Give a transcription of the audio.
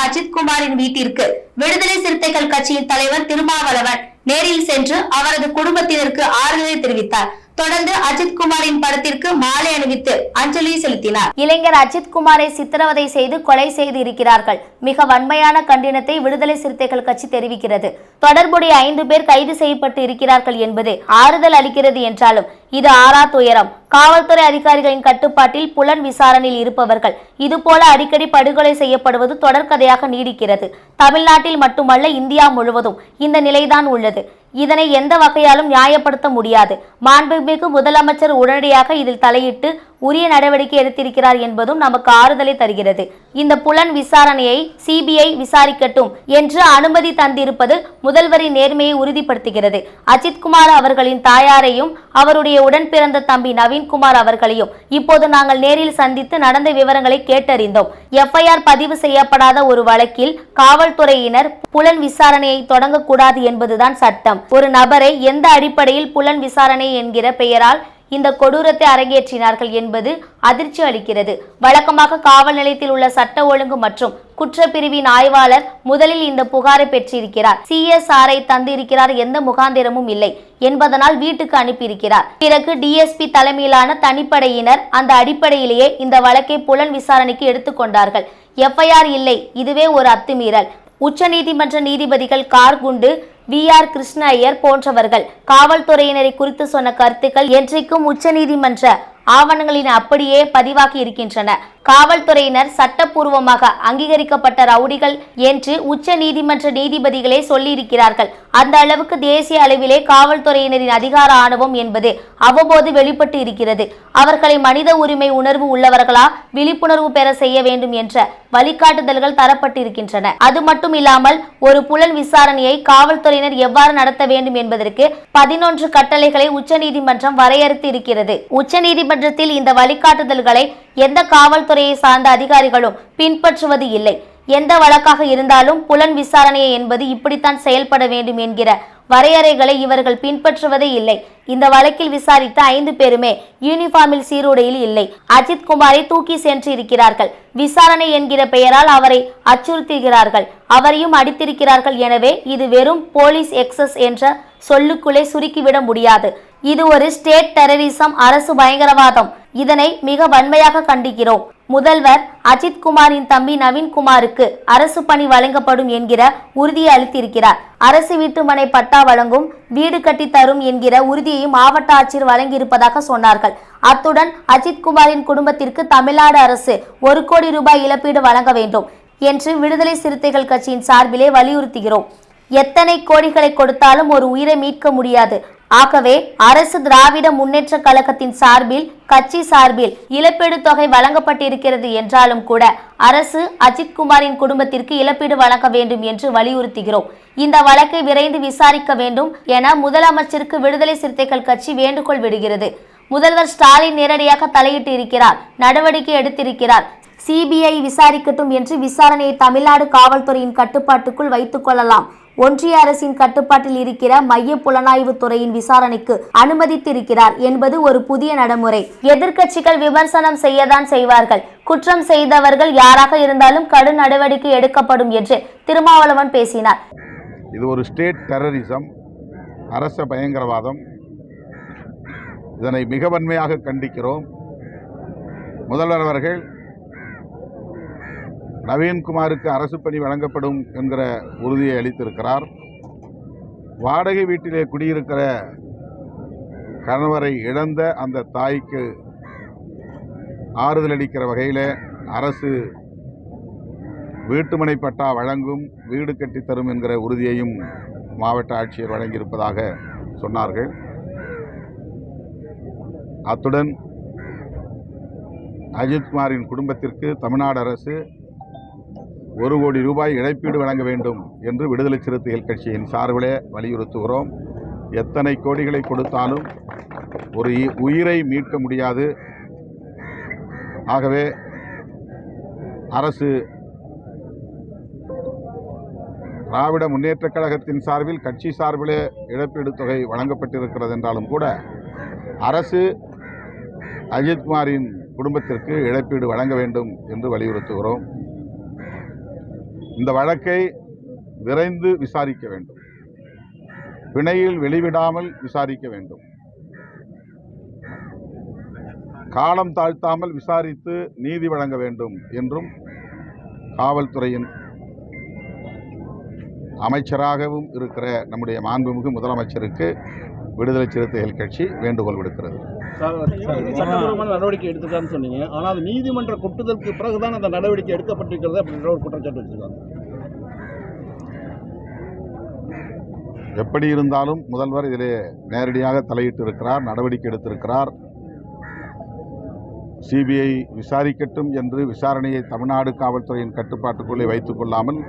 அஜித்குமாரின் வீட்டிற்கு விடுதலை சிறுத்தைகள் கட்சியின் தலைவர் திருமாவளவன் நேரில் சென்று அவரது குடும்பத்தினருக்கு ஆறுதலை தெரிவித்தார். தொடர்ந்து அஜித்குமாரின் படத்திற்கு மாலை அணிவித்து அஞ்சலி செலுத்தினார். இளைஞர் அஜித்குமாரை சித்திரவதை செய்து கொலை செய்து இருக்கிறார்கள். மிக வன்மையான கண்டனத்தை விடுதலை சிறுத்தைகள் கட்சி தெரிவிக்கிறது. தொடர்புடைய 5 பேர் கைது செய்யப்பட்டு இருக்கிறார்கள் என்பது ஆறுதல் அளிக்கிறது என்றாலும் இது ஆறா துயரம். காவல்துறை அதிகாரிகளின் கட்டுப்பாட்டில் புலன் விசாரணையில் இருப்பவர்கள் இதுபோல அடிக்கடி படுகொலை செய்யப்படுவது தொடர்கதையாக நீடிக்கிறது. தமிழ்நாட்டில் மட்டுமல்ல, இந்தியா முழுவதும் இந்த நிலைதான் உள்ளது. இதனை எந்த வகையாலும் நியாயப்படுத்த முடியாது. மாண்புமிகு முதலமைச்சர் உடனடியாக இதில் தலையிட்டு உரிய நடவடிக்கை எடுத்திருக்கிறார் என்பதும் நமக்கு ஆறுதலை தருகிறது. இந்த புலன் விசாரணையை சிபிஐ விசாரிக்கட்டும் என்று அனுமதி தந்திருப்பது முதல்வரின் நேர்மையை உறுதிப்படுத்துகிறது. அஜித்குமார் அவர்களின் தாயாரையும் அவருடைய உடன் பிறந்த தம்பி நவீன்குமார் அவர்களையும் இப்போது நாங்கள் நேரில் சந்தித்து நடந்த விவரங்களை கேட்டறிந்தோம். எஃப்ஐஆர் பதிவு செய்யப்படாத ஒரு வழக்கில் காவல்துறையினர் புலன் விசாரணையை தொடங்கக்கூடாது என்பதுதான் சட்டம். ஒரு நபரை எந்த அடிப்படையில் புலன் விசாரணை என்கிற பெயரால் இந்த கொடூரத்தை அரங்கேற்றினார்கள் என்பது அதிர்ச்சி அளிக்கிறது. வழக்கமாக காவல் நிலையத்தில் உள்ள சட்ட ஒழுங்கு மற்றும் குற்றப்பிரிவின் ஆய்வாளர் முதலில் இந்த புகாரை பெற்றிருக்கிறார். CSRஐ தந்திருக்கிறார், எந்த முகாந்திரமும் இல்லை என்பதனால் வீட்டுக்கு அனுப்பியிருக்கிறார். பிறகு DSP தலைமையிலான தனிப்படையினர் அந்த அடிப்படையிலேயே இந்த வழக்கை புலன் விசாரணைக்கு எடுத்துக்கொண்டார்கள். FIR இல்லை, இதுவே ஒரு அத்துமீறல். உச்சநீதிமன்ற நீதிபதிகள் கார்குண்டு, VR கிருஷ்ண ஐயர் போன்றவர்கள் காவல்துறையினரை குறித்து சொன்ன கருத்துக்கள் என்றைக்கும் உச்சநீதிமன்ற ஆவணங்களின் அப்படியே பதிவாகி இருக்கின்றன. காவல்துறையினர் சட்டப்பூர்வமாக அங்கீகரிக்கப்பட்ட ரவுடிகள் என்று உச்ச நீதிமன்ற நீதிபதிகளே சொல்லியிருக்கிறார்கள். அந்த அளவுக்கு தேசிய அளவிலே காவல்துறையினரின் அதிகார ஆணவம் என்பது அவ்வப்போது வெளிப்பட்டு இருக்கிறது. அவர்களை மனித உரிமை உணர்வு உள்ளவர்களா விழிப்புணர்வு பெற செய்ய வேண்டும் என்ற வழிகாட்டுதல்கள் தரப்பட்டிருக்கின்றன. அது மட்டும் இல்லாமல் ஒரு புலன் விசாரணையை காவல்துறையினர் எவ்வாறு நடத்த வேண்டும் என்பதற்கு 11 கட்டளைகளை உச்சநீதிமன்றம் வரையறுத்து இருக்கிறது. உச்சநீதிமன்றத்தில் இந்த வழிகாட்டுதல்களை எந்த காவல்துறையை சார்ந்த அதிகாரிகளும் பின்பற்றுவது இல்லை. எந்த வழக்காக இருந்தாலும் புலன் விசாரணையை என்பது இப்படித்தான் செயல்பட வேண்டும் என்கிற வரையறைகளை இவர்கள் பின்பற்றுவதே இல்லை. இந்த வழக்கில் விசாரித்த 5 பேருமே யூனிஃபார்மில் சீருடையில் இல்லை. அஜித்குமாரை தூக்கி சென்று இருக்கிறார்கள். விசாரணை என்கிற பெயரால் அவரை அச்சுறுத்துகிறார்கள், அவரையும் அடித்திருக்கிறார்கள். எனவே இது வெறும் போலீஸ் எக்ஸஸ் என்ற சொல்லுக்குள்ளே சுருக்கிவிட முடியாது. இது ஒரு ஸ்டேட் டெரரிசம், அரசு பயங்கரவாதம். இதனை மிக வன்மையாக கண்டிக்கிறோம். முதல்வர் அஜித்குமாரின் தம்பி நவீன்குமாருக்கு அரசு பணி வழங்கப்படும் என்கிற உறுதியை அளித்திருக்கிறார். அரசு வீட்டுமனை பட்டா வழங்கும், வீடு கட்டி தரும் என்கிற உறுதியை மாவட்ட ஆட்சியர் வழங்கியிருப்பதாக சொன்னார்கள். அத்துடன் அஜித்குமாரின் குடும்பத்திற்கு தமிழ்நாடு அரசு 1 கோடி ரூபாய் இழப்பீடு வழங்க வேண்டும் என்று விடுதலை சிறுத்தைகள் கட்சியின் சார்பிலே வலியுறுத்துகிறோம். எத்தனை கோடிகளை கொடுத்தாலும் ஒரு உயிரை மீட்க முடியாது. ஆகவே அரசு திராவிட முன்னேற்ற கழகத்தின் சார்பில், கட்சி சார்பில் இழப்பீடு தொகை வழங்கப்பட்டிருக்கிறது என்றாலும் கூட அரசு அஜித்குமாரின் குடும்பத்திற்கு இழப்பீடு வழங்க வேண்டும் என்று வலியுறுத்துகிறோம். இந்த வழக்கை விரைந்து விசாரிக்க வேண்டும் என முதலமைச்சருக்கு விடுதலை சிறுத்தைகள் கட்சி வேண்டுகோள் விடுகிறது. முதல்வர் ஸ்டாலின் நேரடியாக தலையிட்டு இருக்கிறார், நடவடிக்கை எடுத்திருக்கிறார். CBI விசாரிக்கட்டும் என்று விசாரணையை தமிழ்நாடு காவல்துறையின் கட்டுப்பாட்டுக்குள் வைத்துக் கொள்ளலாம். ஒன்றிய அரசின் கட்டுப்பாட்டில் இருக்கிற மைய புலனாய்வு துறையின் விசாரணைக்கு அனுமதித்திருக்கிறார் என்பது ஒரு புதிய நடைமுறை. எதிர்க்கட்சிகள் விமர்சனம் செய்யத்தான் செய்வார்கள். குற்றம் செய்தவர்கள் யாராக இருந்தாலும் கடும் நடவடிக்கை எடுக்கப்படும் என்று திருமாவளவன் பேசினார். இது ஒரு ஸ்டேட் டெரரிசம், அரச பயங்கரவாதம். இதனை மிக வன்மையாக கண்டிக்கிறோம். முதல்வர் அவர்கள் நவீன்குமாருக்கு அரசு பணி வழங்கப்படும் என்கிற உறுதியை அளித்திருக்கிறார். வாடகை வீட்டிலே குடியிருக்கிற கணவரை இழந்த அந்த தாய்க்கு ஆறுதல் அளிக்கிற வகையில் அரசு வீட்டுமனை பட்டா வழங்கும், வீடு கட்டித்தரும் என்கிற உறுதியையும் மாவட்ட ஆட்சியர் வழங்கியிருப்பதாக சொன்னார்கள். அத்துடன் அஜித்குமாரின் குடும்பத்திற்கு தமிழ்நாடு அரசு 1 கோடி ரூபாய் இழப்பீடு வழங்க வேண்டும் என்று விடுதலை சிறுத்தைகள் கட்சியின் சார்பிலே வலியுறுத்துகிறோம். எத்தனை கோடிகளை கொடுத்தாலும் ஒரு உயிரை மீட்க முடியாது. ஆகவே அரசு திராவிட முன்னேற்றக் கழகத்தின் சார்பில், கட்சி சார்பிலே இழப்பீடு தொகை வழங்கப்பட்டிருக்கிறது என்றாலும் கூட அரசு அஜித்குமாரின் குடும்பத்திற்கு இழப்பீடு வழங்க வேண்டும் என்று வலியுறுத்துகிறோம். இந்த வழக்கை விரைந்து விசாரிக்க வேண்டும், பிணையில் வெளிவிடாமல் விசாரிக்க வேண்டும், காலம் தாழ்த்தாமல் விசாரித்து நீதி வழங்க வேண்டும் என்றும் காவல்துறையின் அமைச்சராகவும் இருக்கிற நம்முடைய மாண்புமிகு முதலமைச்சருக்கு விடுதலை சிறுத்தைகள் கட்சி வேண்டுகோள் விடுக்கிறது. சட்டப்பூர்வமான நடவடிக்கை எடுத்துக்கான்னு சொன்னீங்க, ஆனால் அது நீதிமன்ற கொட்டுதலுக்கு பிறகுதான் அந்த நடவடிக்கை எடுக்கப்பட்டிருக்கிறது அப்படின்ற ஒரு குற்றச்சாட்டு வச்சிருக்காங்க. எப்படி இருந்தாலும் முதல்வர் இதிலே நேரடியாக தலையிட்டு இருக்கிறார், நடவடிக்கை எடுத்திருக்கிறார். சிபிஐ விசாரிக்கட்டும் என்று விசாரணையை தமிழ்நாடு காவல்துறையின் கட்டுப்பாட்டுக்குள்ளே வைத்துக் கொள்ளாமல்